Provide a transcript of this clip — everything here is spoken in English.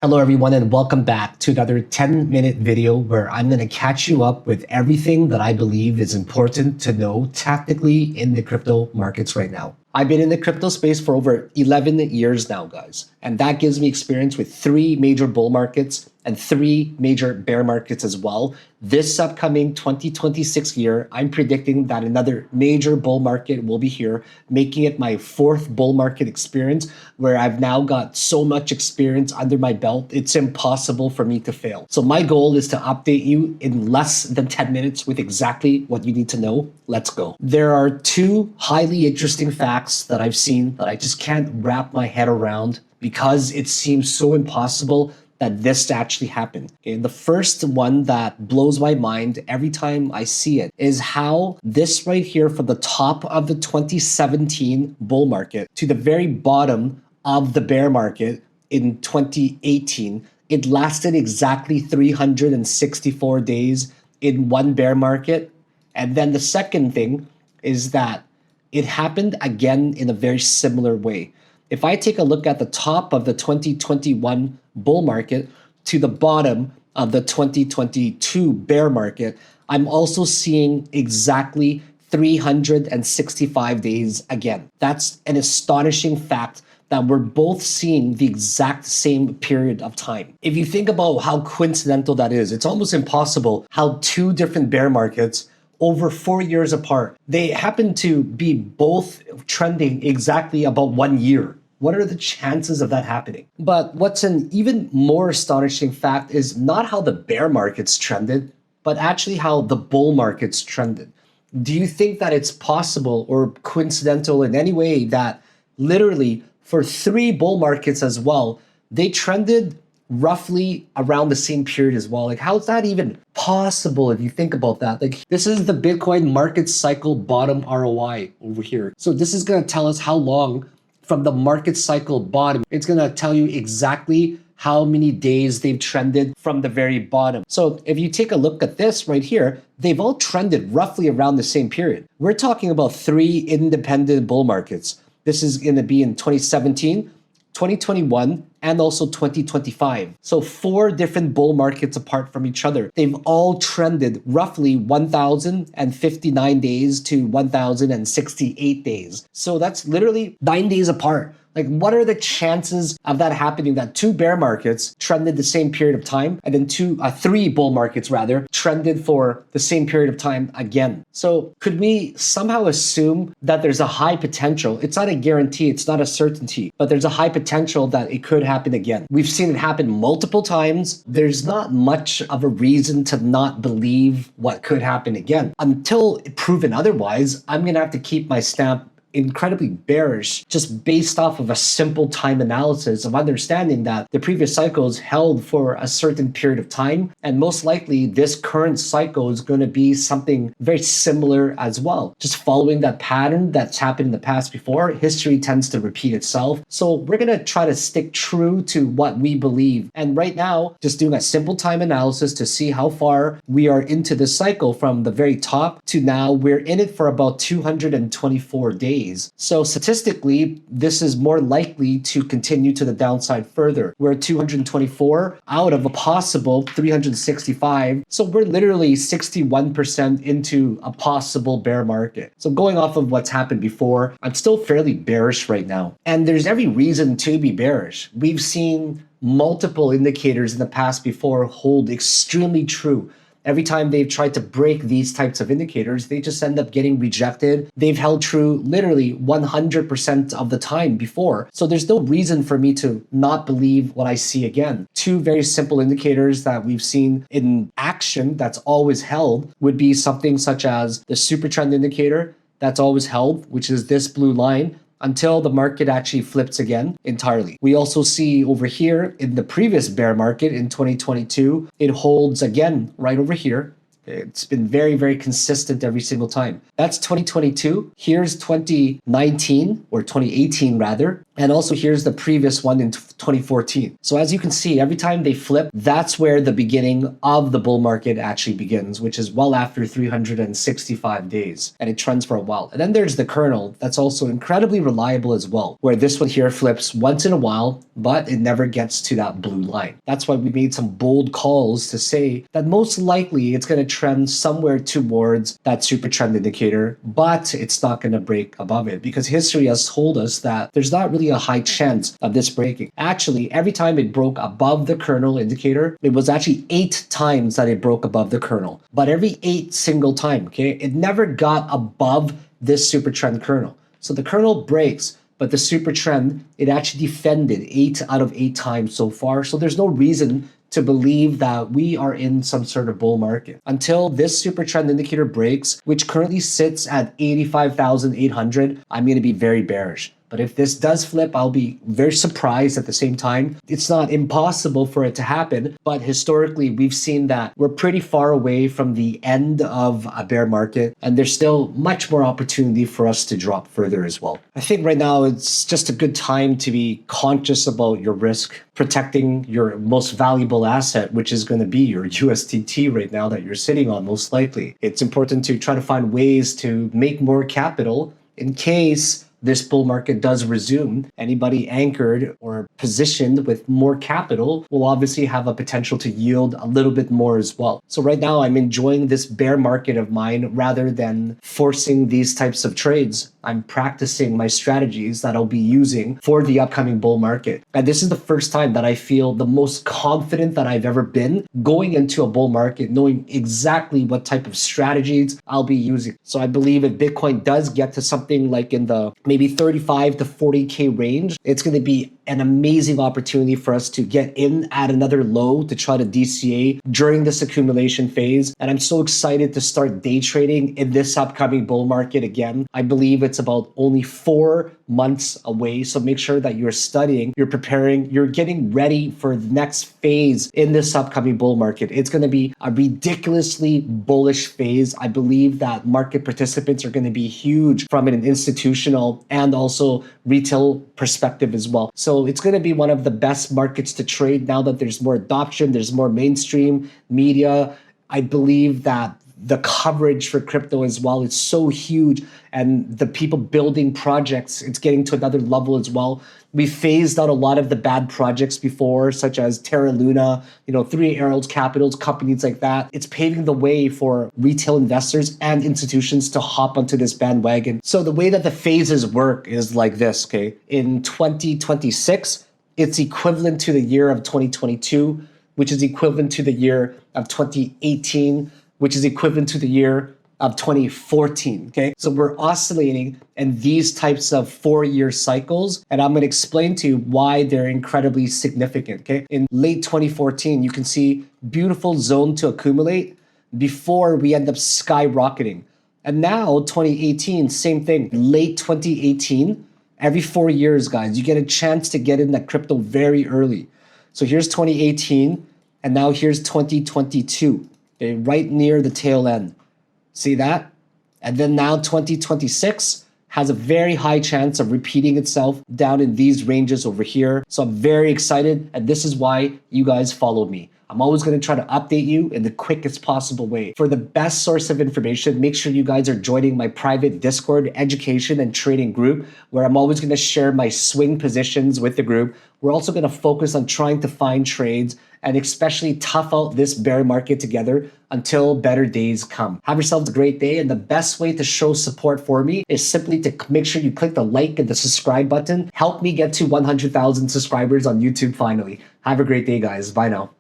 Hello everyone and welcome back to another 10-minute video where I'm going to catch you up with everything that I believe is important to know tactically in the crypto markets right now. I've been in the crypto space for over 11 years now, guys, and that gives me experience with 3 major bull markets and 3 major bear markets as well. This upcoming 2026 year, I'm predicting that another major bull market will be here, making it my 4th bull market experience where I've now got so much experience under my belt, it's impossible for me to fail. So my goal is to update you in less than 10 minutes with exactly what you need to know. Let's go. There are 2 highly interesting facts that I've seen that I just can't wrap my head around because it seems so impossible that this actually happened. And the first one that blows my mind every time I see it is how this right here from the top of the 2017 bull market to the very bottom of the bear market in 2018, it lasted exactly 364 days in one bear market. And then the second thing is that it happened again in a very similar way. If I take a look at the top of the 2021 bull market to the bottom of the 2022 bear market, I'm also seeing exactly 365 days again. That's an astonishing fact that we're both seeing the exact same period of time. If you think about how coincidental that is, it's almost impossible how 2 different bear markets over 4 years apart, they happen to be both trending exactly about 1 year. What are the chances of that happening? But what's an even more astonishing fact is not how the bear markets trended, but actually how the bull markets trended. Do you think that it's possible or coincidental in any way that literally for 3 bull markets as well, they trended roughly around the same period as well? Like, how's that even possible if you think about that? Like, this is the Bitcoin market cycle bottom ROI over here. So this is going to tell us how long from the market cycle bottom. It's going to tell you exactly how many days they've trended from the very bottom. So if you take a look at this right here, they've all trended roughly around the same period. We're talking about 3 independent bull markets. This is going to be in 2017, 2021, and also 2025. So 4 different bull markets apart from each other. They've all trended roughly 1,059 days to 1,068 days. So that's literally 9 days apart. Like, what are the chances of that happening, that 2 bear markets trended the same period of time and then 3 bull markets rather trended for the same period of time again? So could we somehow assume that there's a high potential? It's not a guarantee, it's not a certainty, but there's a high potential that it could happen again. We've seen it happen multiple times. There's not much of a reason to not believe what could happen again. Until proven otherwise, I'm gonna have to keep my stamp incredibly bearish just based off of a simple time analysis of understanding that the previous cycles held for a certain period of time, and most likely this current cycle is going to be something very similar as well. Just following that pattern that's happened in the past before, history tends to repeat itself. So we're going to try to stick true to what we believe. And right now, just doing a simple time analysis to see how far we are into this cycle from the very top to now, we're in it for about 224 days. So statistically, this is more likely to continue to the downside further. We're at 224 out of a possible 365. So we're literally 61% into a possible bear market. So going off of what's happened before, I'm still fairly bearish right now. And there's every reason to be bearish. We've seen multiple indicators in the past before hold extremely true. Every time they've tried to break these types of indicators, they just end up getting rejected. They've held true literally 100% of the time before. So there's no reason for me to not believe what I see again. 2 very simple indicators that we've seen in action that's always held would be something such as the super trend indicator that's always held, which is this blue line, until the market actually flips again entirely. We also see over here in the previous bear market in 2022, it holds again right over here. It's been very, very consistent every single time. That's 2022. Here's 2019 or 2018 rather. And also here's the previous one in 2014. So as you can see, every time they flip, that's where the beginning of the bull market actually begins, which is well after 365 days. And it trends for a while. And then there's the kernel that's also incredibly reliable as well, where this one here flips once in a while, but it never gets to that blue line. That's why we made some bold calls to say that most likely it's going to trend somewhere towards that super trend indicator, but it's not going to break above it because history has told us that there's not really a high chance of this breaking. Actually, every time it broke above the kernel indicator, it was actually 8 times that it broke above the kernel, but every 8 single time, okay, it never got above this super trend kernel. So the kernel breaks, but the super trend, it actually defended 8 out of 8 times so far. So there's no reason to believe that we are in some sort of bull market until this super trend indicator breaks, which currently sits at 85,800. I'm going to be very bearish. But if this does flip, I'll be very surprised at the same time. It's not impossible for it to happen, but historically, we've seen that we're pretty far away from the end of a bear market, and there's still much more opportunity for us to drop further as well. I think right now it's just a good time to be conscious about your risk, protecting your most valuable asset, which is going to be your USDT right now that you're sitting on most likely. It's important to try to find ways to make more capital in case this bull market does resume. Anybody anchored or positioned with more capital will obviously have a potential to yield a little bit more as well. So right now I'm enjoying this bear market of mine rather than forcing these types of trades. I'm practicing my strategies that I'll be using for the upcoming bull market. And this is the first time that I feel the most confident that I've ever been going into a bull market, knowing exactly what type of strategies I'll be using. So I believe if Bitcoin does get to something like in the maybe 35 to 40K range, it's going to be an amazing opportunity for us to get in at another low to try to DCA during this accumulation phase. And I'm so excited to start day trading in this upcoming bull market again. I believe it's about only 4 months away. So make sure that you're studying, you're preparing, you're getting ready for the next phase in this upcoming bull market. It's going to be a ridiculously bullish phase. I believe that market participants are going to be huge from an institutional and also retail perspective as well. So it's going to be one of the best markets to trade now that there's more adoption, there's more mainstream media. I believe that the coverage for crypto as well is so huge, and the people building projects, it's getting to another level as well. We phased out a lot of the bad projects before, such as Terra Luna, 3 Arrows Capitals, companies like that. It's paving the way for retail investors and institutions to hop onto this bandwagon. So the way that the phases work is like this, okay? In 2026, it's equivalent to the year of 2022, which is equivalent to the year of 2018, which is equivalent to the year of 2014, okay? So we're oscillating in these types of 4-year cycles, and I'm gonna explain to you why they're incredibly significant, okay? In late 2014, you can see beautiful zone to accumulate before we end up skyrocketing. And now, 2018, same thing. Late 2018, every 4 years, guys, you get a chance to get in that crypto very early. So here's 2018, and now here's 2022. Okay, right near the tail end. See that? And then now 2026 has a very high chance of repeating itself down in these ranges over here. So I'm very excited, and this is why you guys follow me. I'm always going to try to update you in the quickest possible way. For the best source of information, make sure you guys are joining my private Discord education and trading group, where I'm always going to share my swing positions with the group. We're also going to focus on trying to find trades and especially tough out this bear market together until better days come. Have yourselves a great day, and the best way to show support for me is simply to make sure you click the like and the subscribe button. Help me get to 100,000 subscribers on YouTube finally. Have a great day, guys. Bye now.